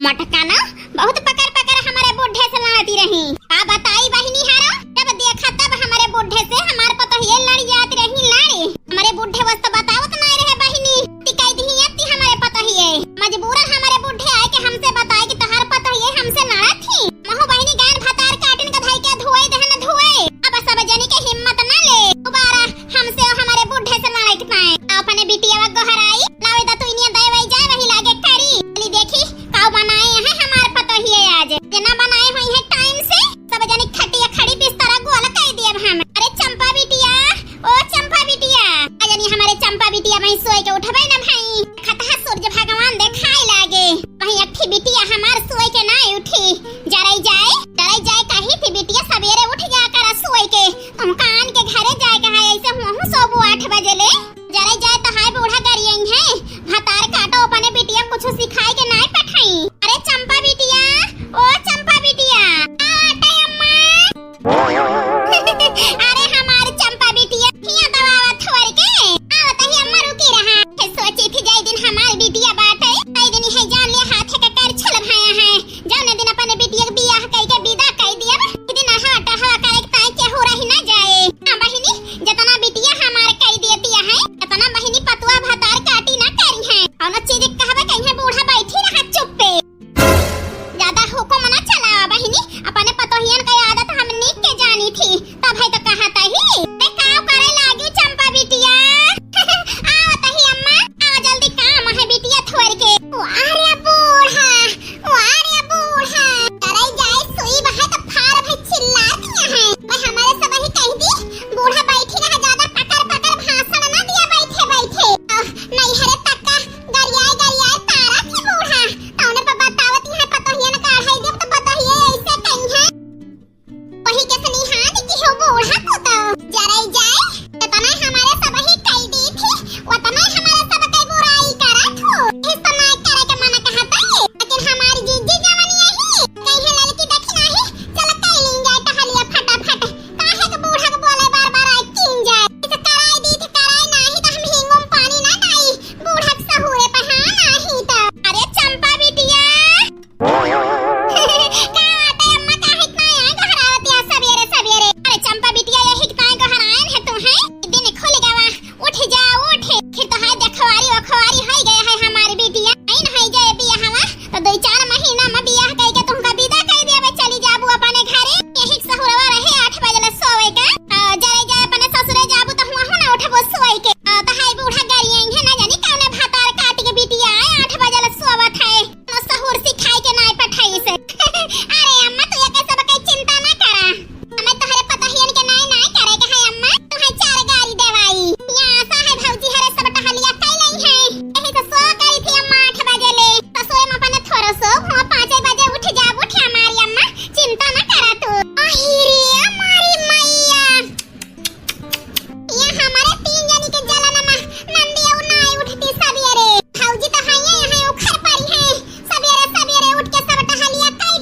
मटका ना बहुत पकड़ पकड़ हमारे बुढ़े से लड़ती रही। आ बताई बहिनी हारो जब देखा तब हमारे बुढ़े से हमार पता ये लड़ जाती रही लड़ी। हमारे बुढ़े बस तो बतावत नहीं रहे बहिनी टिकाई दी आती हमारे पता ही है मजबूरन हमारे बुढ़े आए के हमसे बताए कि तोहार पता ये हमसे लड़ा थी। महू बहिनी गान भातार काटन का धाई के धुए दहन धुए। अब सब जनी के हिम्मत ना ले दोबारा हमसे हमारे बुढ़े से लड़ाई पाए। अपने बिटिया गोहराई लावे दा तू इनिया दे वही जाए वही लागे करी चली देखी काऊ बनाए हैं हमार पता ही है आज जना बनाए हुई है टाइम से सब जनी खटिया खड़ी बिस्तर गोल कर दिए हम। अरे चंपा बिटिया ओ चंपा बिटिया आ जानी हमारे चंपा बिटिया वही सोए के उठबे ना भाई खतहा सूरज भगवान देखाई लागे वही अठी बिटिया हमार सोए के ना उठी जराई जाए कही थी बिटिया सवेरे उठ जा कर सोए के तुम कान के घरे जाए कहा ऐसे हूं सोबू 8 बजे ले जराई जाए तो हाय बूढ़ा करियन है भातार काटो अपने बिटिया कुछ सिखाई के नहीं पठाई। अरे चंपा बिटिया ओ चंपा बिटिया आटे अम्मा अरे हमार चंपा बिटिया हिया दवावा छोड़ के आवत ही अम्मा रुकी रहा फिर सोची थी जाई दिन हमार बिटिया बाटे कई दिन है जान ले हाथ के कर छल भाया है जौने दिन अपने बिटिया के बियाह कई के विदा कई दिया दिन हट हवा करे ताई के हो रही ना जाए। हां बहिनी जतना बिटिया हमार कई देती है जतना बहिनी पतुआ भातार काटी ना करी है और न चीज कहबे कहीं बूढ़ा बैठी रहा चुप पे ज्यादा हुकुम ना चला बहिनी अपने पतोहियन का आदत हम नीक के जानी थी तब है तो कहता ही ते काम करे लागी चंपा बिटिया आवत ही अम्मा आ जल्दी काम है बिटिया छोड़ के अरे बूढ़ा करे जाए सुई बहा तो फार भाई चिल्लाती है भाई हमारे सब ही कह दी बूढ़ा बैठी रहा ज्यादा पकड़ भाषण ना दिया बैठे नहीं हरे तक्का गरियाए तारा की बूढ़ा तौने पे बतावती है पतोहियन का है जब तो बताइए ऐसे कहीं है वही के सनिहान की हो बूढ़ा को तो जराई जाए इतना हमारे सब ही कह दी थी उतना हमारे सब कई बुराई करा थो इस समय करे के मना कहता है लेकिन हमारी जीजी जवानी है कहीं लड़की देखी नहीं चल कई लीन जाए टहलिया फटाफट काहे के बूढ़ा के बोले बार आई किन जाए इसे कराई दी थी कराई नहीं तो हम हिंगों पानी ना डाई बूढ़ा के सहुरे पे हां नहीं तो अरे चंपा बिटिया काटे अम्मा काहे इतना आए गहरावती सवेरे अरे चंपा बिटिया यही कितना गहरायन है तू है दिन खुल गवा उठ फिर तो है देखवारी वखवारी है गया है हमारी बिटिया नहीं जाए बियाह हवा तो 2-4 महीना में बियाह कई के तुमका विदा कर देबे चली जाबू अपने घरे यही सहुरवा रहे 8 बजे ले सोए के जरे जाए अपने ससुरे जाबू तो हुआ ना उठबो सोए के तो हाय बूढ़ा गरियन है ना जानी कौने भातार काट के बिटिया 8 बजे ले सोवत है न सहुर सिखाई के नहीं पठाई से अरे अम्मा तू ये कैसे बकै चिंता ना करा हमें तोहरे पता हियन के नहीं करे के है अम्मा तू है 4 गाड़ी देवाई यहां आशा है भौजी हरे सब टहलिया कई नहीं है यही तो सो करी थी अम्मा 8 बजे ले तो सोए में अपने थोड़ा सो हुआ 5 बजे उठ जाबू थे हमारी अम्मा चिंता ना करा तू अहिरे हमारी मैया ये हमारे 3 जनी के जलन में नंदी और नहीं उठती सवेरे भौजी तो है यहाँ उखर पड़ी है सवेरे उठ के सब टहलिया कई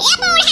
ए बूढ़ा